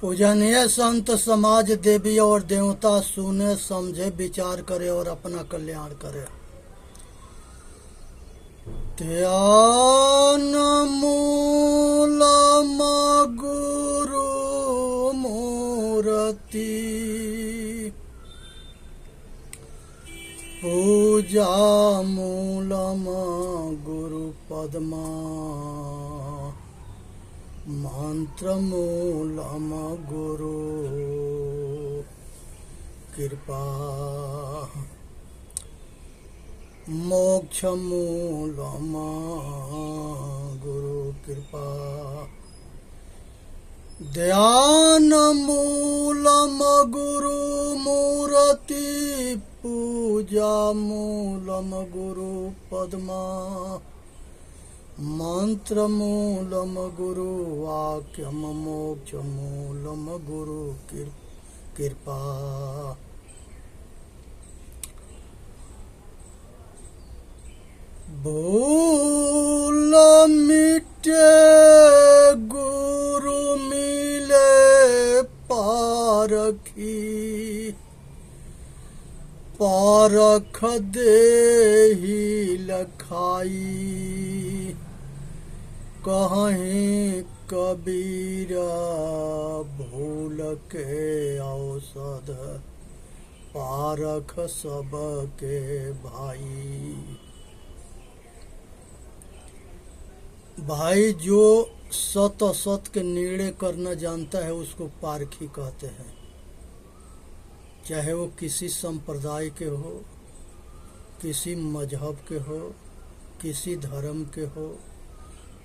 पूजनीय संत समाज देवी और देवता सुने समझे विचार करे और अपना कल्याण करे। ध्यान मूलम गुरु मूर्ति पूजा मूलम गुरु पद्मा मंत्र मूलम गुरु कृपा मोक्ष मूलम गुरु कृपा ध्यान मूलम गुरु मूर्ति पूजा मूलम गुरु पद्मा मंत्र मूलम गुरु वाक्यम मोक्ष मूलम गुरु कृपा भूल मिटे गुरु मिले पारखी पारख देहि लखाई कहीं कबीरा भूल के औषध पारख सबके भाई। भाई जो सत असत के निर्णय करना जानता है उसको पारखी कहते हैं, चाहे वो किसी संप्रदाय के हो, किसी मजहब के हो, किसी धर्म के हो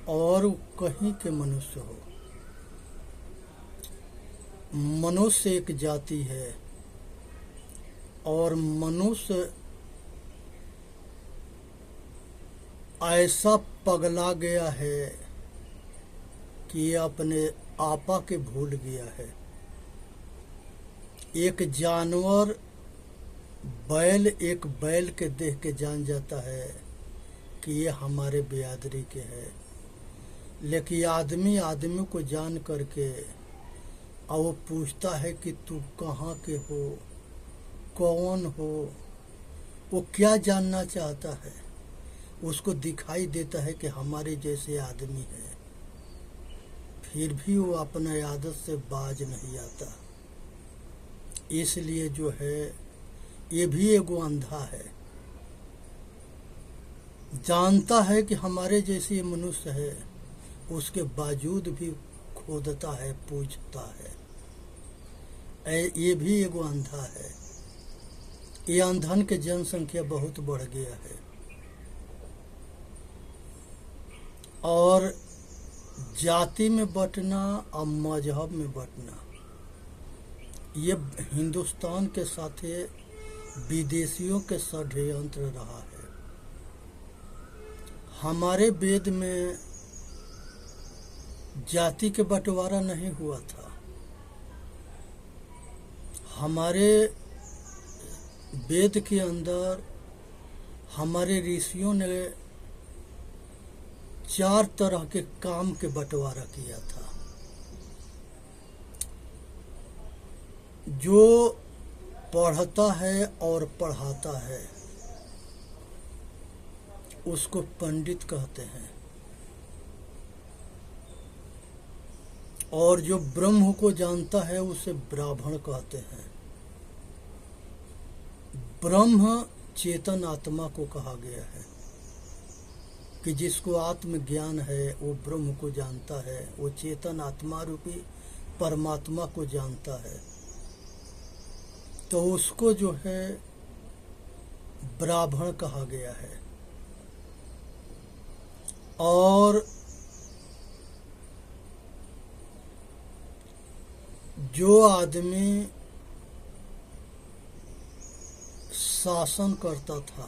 और कहीं के मनुष्य हो। मनुष्य एक जाति है और मनुष्य ऐसा पगला गया है कि ये अपने आपा के भूल गया है। एक जानवर एक बैल के देख के जान जाता है कि ये हमारे बिरादरी के है, लेकिन आदमी को जान करके और वो पूछता है कि तू कहाँ के हो, कौन हो। वो क्या जानना चाहता है? उसको दिखाई देता है कि हमारे जैसे आदमी है, फिर भी वो अपने आदत से बाज नहीं आता। इसलिए जो है ये भी एगो अंधा है, जानता है कि हमारे जैसे ये मनुष्य है, उसके बावजूद भी खोदता है, पूछता है। ये भी एगो अंधा है। ये अंधन के जनसंख्या बहुत बढ़ गया है और जाति में बंटना और मजहब में बंटना ये हिंदुस्तान के साथ विदेशियों के षड्यंत्र रहा है। हमारे वेद में जाति के बंटवारा नहीं हुआ था। हमारे वेद के अंदर हमारे ऋषियों ने 4 तरह के काम के बंटवारा किया था। जो पढ़ता है और पढ़ाता है उसको पंडित कहते हैं, और जो ब्रह्म को जानता है उसे ब्राह्मण कहते हैं। ब्रह्म चेतन आत्मा को कहा गया है कि जिसको आत्मज्ञान है वो ब्रह्म को जानता है, वो चेतन आत्मा रूपी परमात्मा को जानता है, तो उसको जो है ब्राह्मण कहा गया है। और जो आदमी शासन करता था,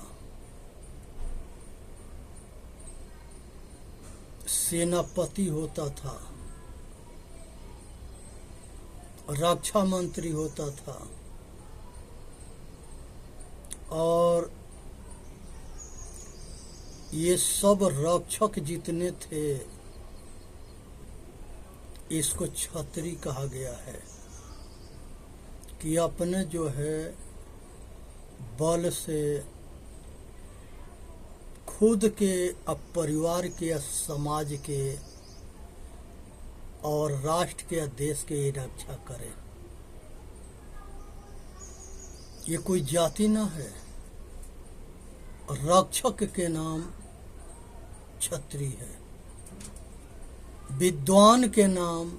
सेनापति होता था, रक्षा मंत्री होता था और ये सब रक्षक जितने थे इसको छतरी कहा गया है कि अपने जो है बल से खुद के, अब परिवार के या समाज के और राष्ट्र के या देश के रक्षा करे। ये कोई जाति ना है। रक्षक के नाम क्षत्रिय है, विद्वान के नाम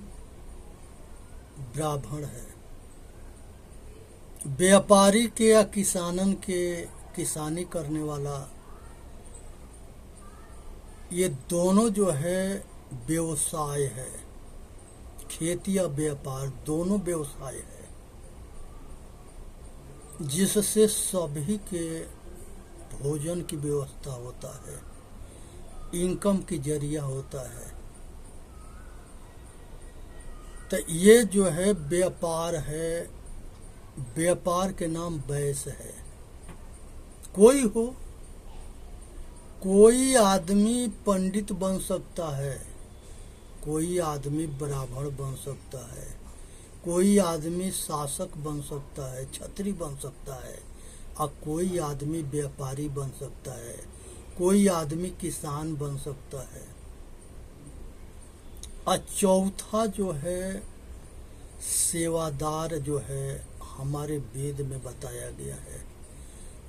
ब्राह्मण है, व्यापारी के या किसानन के किसानी करने वाला, ये दोनों जो है व्यवसाय है। खेती या व्यापार दोनों व्यवसाय है, जिससे सभी के भोजन की व्यवस्था होता है, इनकम की जरिया होता है। तो ये जो है व्यापार है, व्यापार के नाम वैश्य है। कोई हो, कोई आदमी पंडित बन सकता है, कोई आदमी ब्राह्मण बन सकता है, कोई आदमी शासक बन सकता है, छत्री बन सकता है, और कोई आदमी व्यापारी बन सकता है, कोई आदमी किसान बन सकता है। और चौथा जो है सेवादार जो है हमारे वेद में बताया गया है,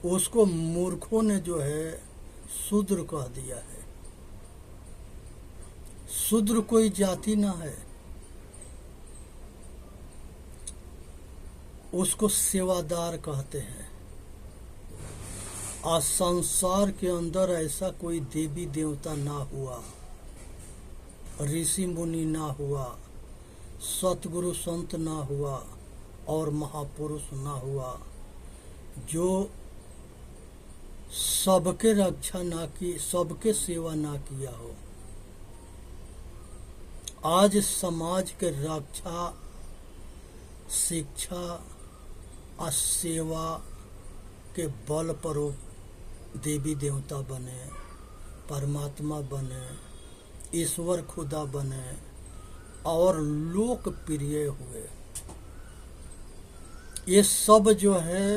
उसको मूर्खों ने जो है शूद्र कह दिया है। शूद्र कोई जाति ना है, उसको सेवादार कहते हैं। आज संसार के अंदर ऐसा कोई देवी देवता ना हुआ, ऋषि मुनि ना हुआ, सतगुरु संत ना हुआ और महापुरुष ना हुआ जो सबके रक्षा ना की, सबके सेवा ना किया हो। आज समाज के रक्षा, शिक्षा और सेवा के बल पर वो देवी देवता बने, परमात्मा बने, ईश्वर खुदा बने और लोकप्रिय हुए। ये सब जो है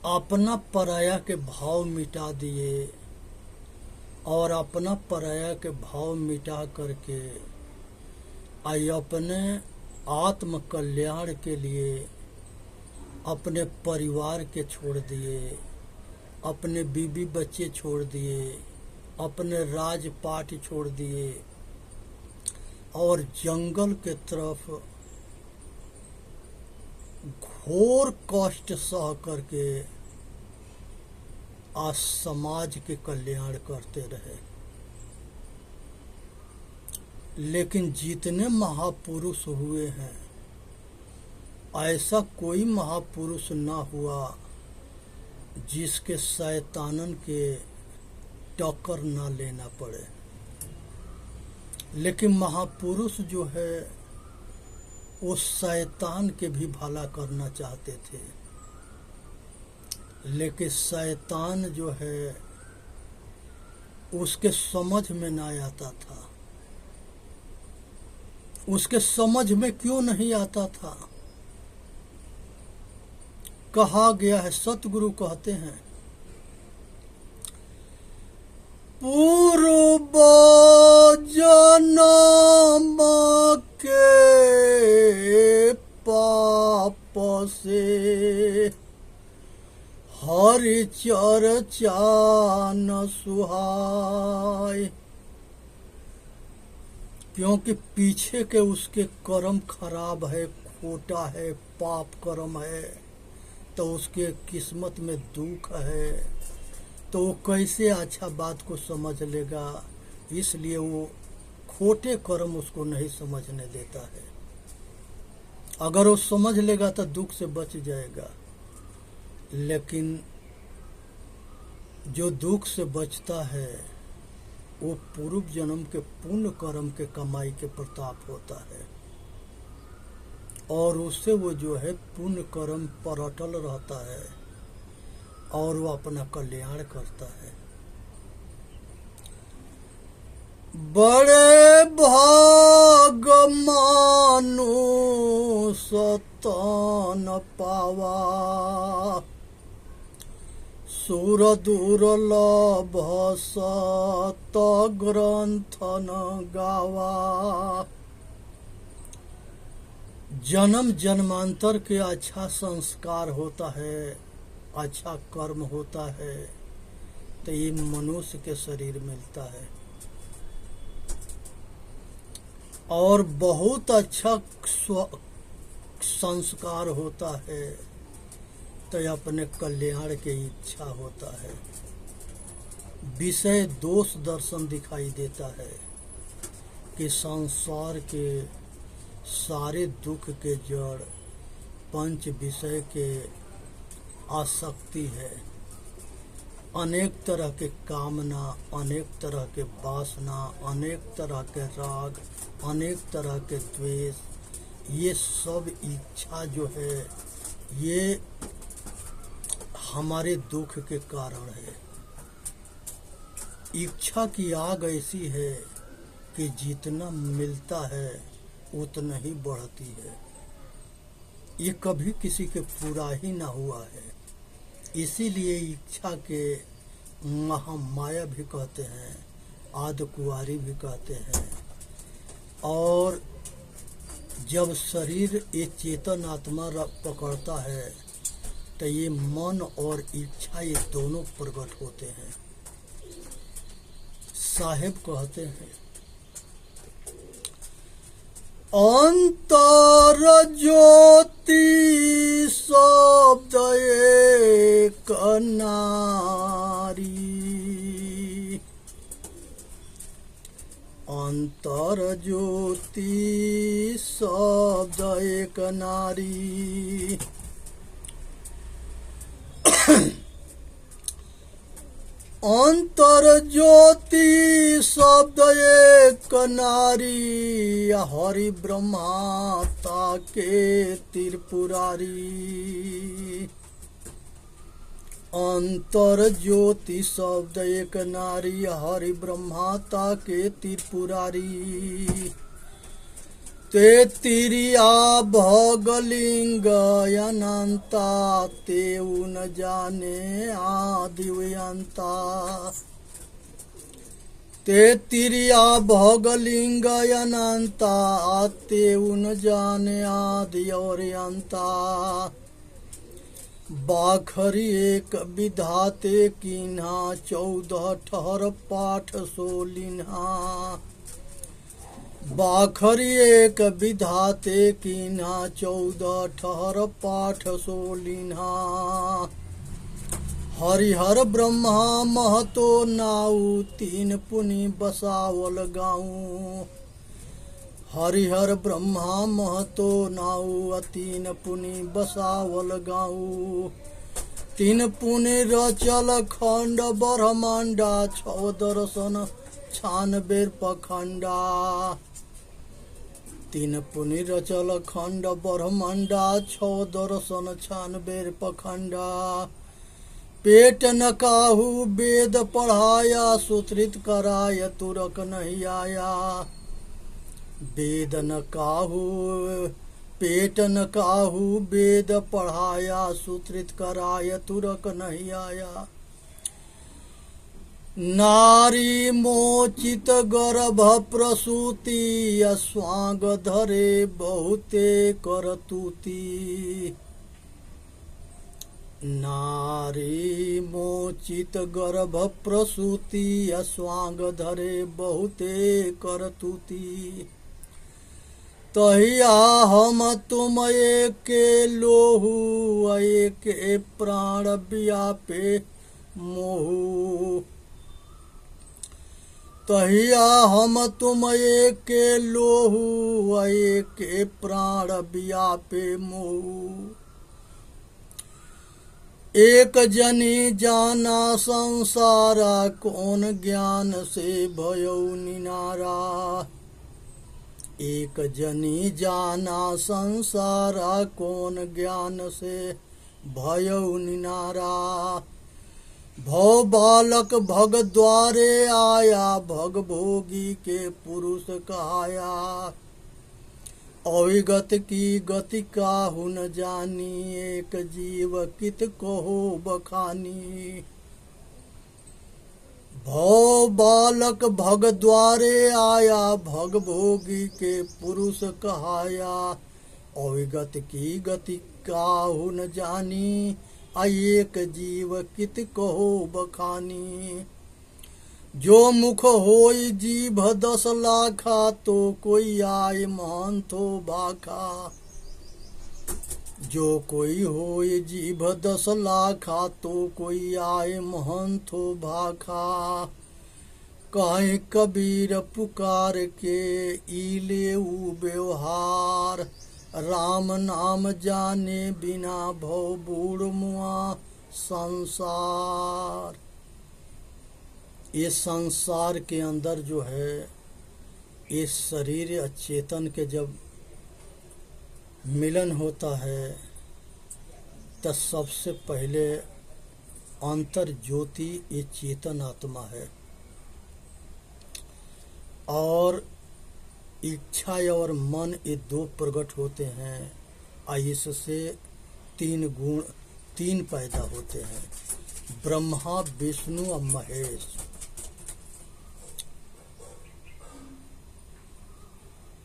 अपना पराया के भाव मिटा दिए और अपना पराया के भाव मिटा करके आई अपने आत्म कल्याण के लिए अपने परिवार के छोड़ दिए, अपने बीबी बच्चे छोड़ दिए, अपने राजपाट छोड़ दिए और जंगल के तरफ घोर कष्ट सह करके आज समाज के कल्याण करते रहे। लेकिन जितने महापुरुष हुए हैं, ऐसा कोई महापुरुष ना हुआ जिसके शैतानन के टक्कर ना लेना पड़े। लेकिन महापुरुष जो है वो शैतान के भी भला करना चाहते थे, लेकिन शैतान जो है उसके समझ में ना आता था। उसके समझ में क्यों नहीं आता था? कहा गया है, सतगुरु कहते हैं, पूर्व जन्म के पाप से हरि चर्चा न सुहाय। क्योंकि पीछे के उसके कर्म खराब है, खोटा है, पाप कर्म है, तो उसके किस्मत में दुख है, तो वो कैसे अच्छा बात को समझ लेगा। इसलिए वो खोटे कर्म उसको नहीं समझने देता है। अगर वो समझ लेगा तो दुख से बच जाएगा। लेकिन जो दुख से बचता है वो पूर्व जन्म के पुण्य कर्म के कमाई के प्रताप होता है, और उससे वो जो है पुण्य कर्म पर अटल रहता है और वो अपना कल्याण करता है। बड़े भाग मानुष तन पावा, सुर दुर्लभ सत ग्रंथन गावा। जन्म जन्मांतर के अच्छा संस्कार होता है, अच्छा कर्म होता है, तो ये मनुष्य के शरीर मिलता है। और बहुत अच्छा संस्कार होता है तो अपने कल्याण की इच्छा होता है। विषय दोष दर्शन दिखाई देता है कि संसार के सारे दुख के जड़ पंच विषय के आसक्ति है। अनेक तरह के कामना, अनेक तरह के वासना, अनेक तरह के राग, अनेक तरह के द्वेष, ये सब इच्छा जो है ये हमारे दुख के कारण है। इच्छा की आग ऐसी है कि जितना मिलता है उतना ही बढ़ती है। ये कभी किसी के पूरा ही ना हुआ है। इसीलिए इच्छा के महामाया भी कहते हैं, आदि कुंवारी भी कहते हैं। और जब शरीर ये चेतन आत्मा पकड़ता है तो ये मन और इच्छा ये दोनों प्रकट होते हैं। साहेब कहते हैं, अंतर ज्योति शब्द एक नारी, अंतर ज्योति शब्द एक नारी। अंतर ज्योति शब्द एक नारी, हरि ब्रह्माता के त्रिपुरारी। अंतर ज्योति शब्द एक नारी, हरि ब्रह्माता के त्रिपुरारी। ते तिरिया भोगलिंग अनंता, तेउ न जाने आदिवयंता। ते तिरिया भोगलिंग अनंता, तेउ न जाने आदि और अंता। बाखरी एक विधाते कीन्हा, 14 ठहर पाठ सोलिन्हा। बाखरी एक विधाते कीन्हा, 14 ठहर पाठ सोलिन्हा। हरिहर ब्रह्मा महतो नाऊ, 3 पुनि बसावल गाऊं। हरिहर ब्रह्मा महतो नाऊ, 3 पुनि बसावल गाऊं। 3 पुनि रचल खंड ब्रह्मांडा, 6 दर्शन 96 पखंडा। 3 पुनि रचल खंड ब्रह्मांडा, 6 दर्शन 96 पखंडा। पेट न काहू वेद पढ़ाया, सुश्रित कराय तुरक नहीं आया। वेद न काहू पेट न काहू वेद पढ़ाया, सुश्रित कराय तुरक नहीं आया। नारी मोचित गर्भ प्रसूति, स्वांग धरे बहुते करतूती। नारी मोचित गर्भ प्रसूति, स्वांग धरे बहुते करतूती। तहिया हम तुम एक लोहू, एक प्राण व्यापे मोहू। तहिया हम तुम एक लोहू, एक प्राण व्यापे मोहू। एक जनी जाना संसारा, कौन ज्ञान से भयो निनारा। एक जनी जाना संसारा, कौन ज्ञान से भयो निनारा। भव बालक भग द्वारे आया, भग भोगी के पुरुष कहाया। अविगत की गति काहू न जानी, एक जीव कित कहो बखानी। भव बालक भग द्वारे आया, भग भोगी के पुरुष कहाया। अविगत की गति काहू न जानी, एक जीव कित कहो बखानी। जो मुख होई जीभ 10 लाखा, तो कोई आय महंतो बाखा। जो कोई होई जीभ 10 लाखा, तो कोई आय महंतो भाखा। कहे कबीर पुकार के इले उ व्यवहार, राम नाम जाने बिना भव बूढ़ मुआ संसार। ये संसार के अंदर जो है, ये शरीर चेतन के जब मिलन होता है, तो सबसे पहले अंतर ज्योति ये चेतन आत्मा है, और इच्छा और मन ये दो प्रकट होते हैं। इससे 3 गुण 3 पैदा होते हैं, ब्रह्मा विष्णु और महेश।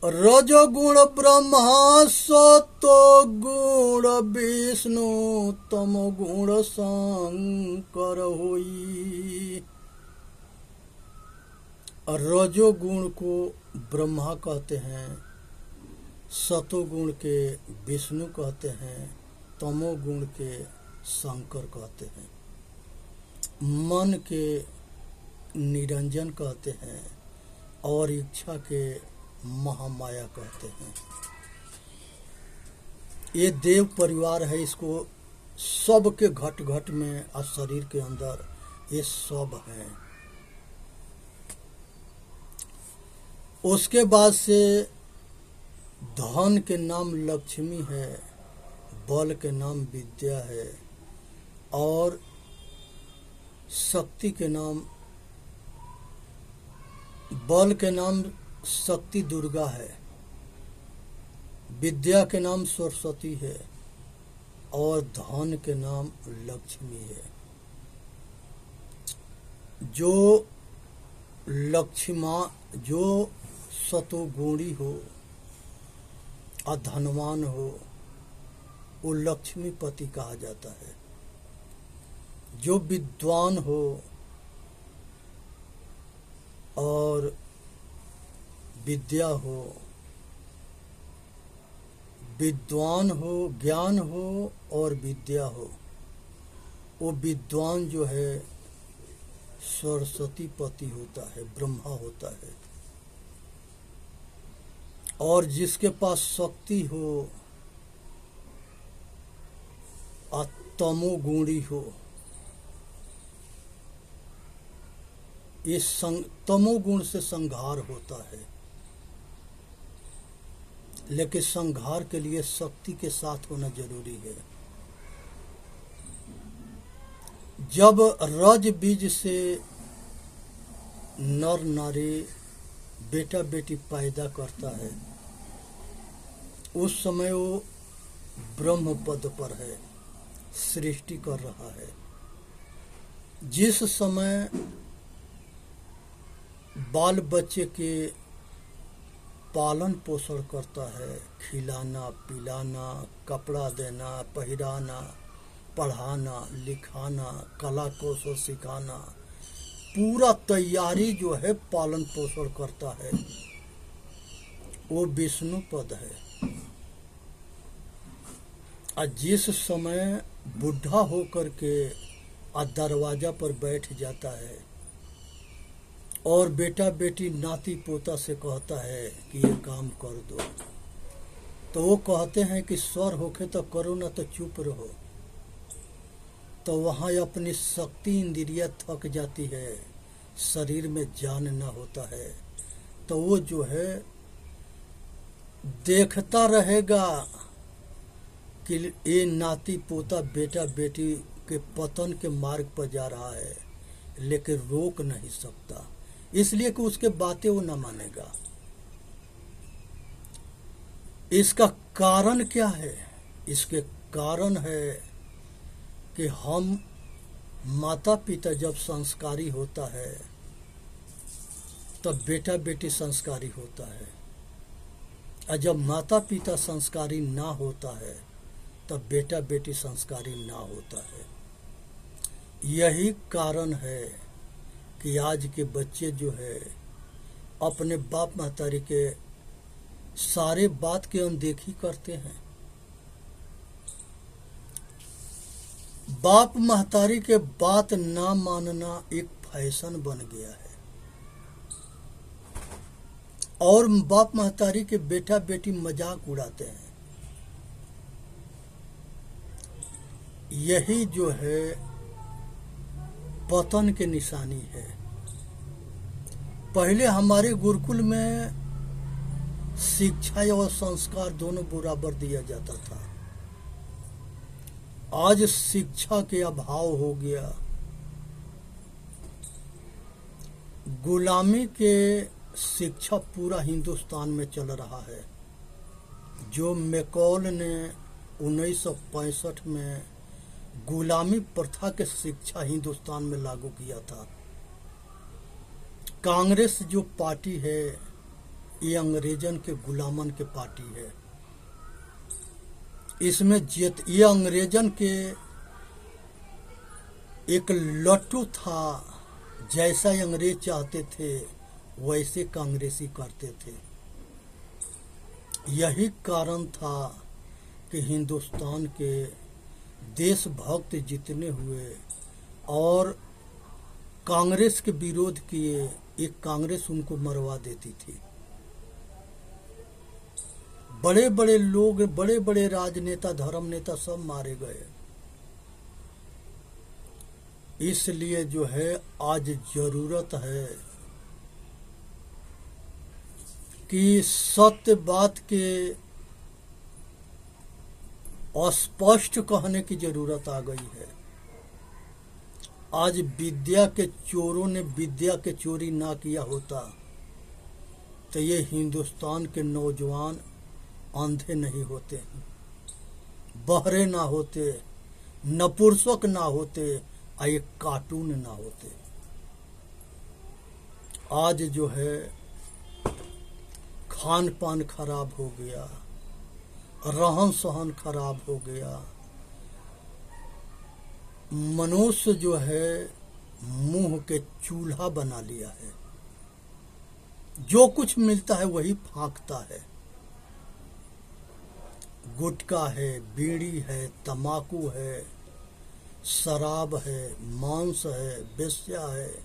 रजोगुण ब्रह्मा, सतो गुण विष्णु, तमो गुण शंकर होई। रजोगुण को ब्रह्मा कहते हैं, सतोगुण के विष्णु कहते हैं, तमोगुण के शंकर कहते हैं, मन के निरंजन कहते हैं, और इच्छा के महामाया कहते हैं। ये देव परिवार है, इसको सब के घट घट में और शरीर के अंदर ये सब है। उसके बाद से धन के नाम लक्ष्मी है, बल के नाम विद्या है, और शक्ति के नाम, बल के नाम शक्ति दुर्गा है, विद्या के नाम सरस्वती है, और धन के नाम लक्ष्मी है। जो लक्ष्मा, जो सतोगुणी हो और धनवान हो, वो लक्ष्मीपति कहा जाता है। जो विद्वान हो और विद्या हो, विद्वान हो, ज्ञान हो और विद्या हो, वो विद्वान जो है सरस्वती पति होता है, ब्रह्मा होता है। और जिसके पास शक्ति हो और तमोगुणी हो, ये तमोगुण से संहार होता है। लेकिन संहार के लिए शक्ति के साथ होना जरूरी है। जब रज बीज से नर नारी बेटा बेटी पैदा करता है, उस समय वो ब्रह्म पद पर है, सृष्टि कर रहा है। जिस समय बाल बच्चे के पालन पोषण करता है, खिलाना पिलाना, कपड़ा देना, पहिराना, पढ़ाना लिखाना, कला कौशल सिखाना, पूरा तैयारी जो है पालन पोषण करता है, वो विष्णु पद है। और जिस समय बुढ़ा होकर के दरवाजा पर बैठ जाता है और बेटा बेटी नाती पोता से कहता है कि ये काम कर दो, तो वो कहते हैं कि स्वर होके तो करो, ना तो चुप रहो। तो वहाँ अपनी शक्ति इंद्रियां थक जाती है, शरीर में जान ना होता है, तो वो जो है देखता रहेगा कि ये नाती पोता बेटा बेटी के पतन के मार्ग पर जा रहा है, लेकिन रोक नहीं सकता, इसलिए कि उसके बातें वो न मानेगा। इसका कारण क्या है? इसके कारण है कि हम माता पिता जब संस्कारी होता है तब बेटा बेटी संस्कारी होता है, और जब माता पिता संस्कारी ना होता है तब बेटा बेटी संस्कारी ना होता है। यही कारण है कि आज के बच्चे जो है अपने बाप महतारी के सारे बात की अनदेखी करते हैं। बाप महतारी के बात ना मानना एक फैशन बन गया है, और बाप महतारी के बेटा बेटी मजाक उड़ाते हैं। यही जो है पतन की निशानी है। पहले हमारे गुरुकुल में शिक्षा और संस्कार दोनों बराबर दिया जाता था। आज शिक्षा के अभाव हो गया। गुलामी के शिक्षा पूरा हिंदुस्तान में चल रहा है। जो मैकॉल ने 1965 में गुलामी प्रथा के शिक्षा हिंदुस्तान में लागू किया था। कांग्रेस जो पार्टी है ये अंग्रेजन के गुलामन के पार्टी है। इसमें ये अंग्रेजन के एक लट्टू था, जैसा अंग्रेज चाहते थे वैसे कांग्रेसी करते थे। यही कारण था कि हिंदुस्तान के देशभक्त जितने हुए और कांग्रेस के विरोध किए, एक कांग्रेस उनको मरवा देती थी। बड़े बड़े लोग, बड़े बड़े राजनेता, धर्म नेता सब मारे गए। इसलिए जो है आज जरूरत है कि सत्य बात के स्पष्ट कहने की जरूरत आ गई है। आज विद्या के चोरों ने विद्या के चोरी ना किया होता तो ये हिंदुस्तान के नौजवान अंधे नहीं होते, बहरे ना होते, नपुंसक ना होते, और ये कार्टून ना होते। आज जो है खान पान खराब हो गया, रहन सहन खराब हो गया। मनुष्य जो है मुंह के चूल्हा बना लिया है। जो कुछ मिलता है वही फांकता है। गुटखा है, बीड़ी है, तम्बाकू है, शराब है, मांस है, वेश्या है।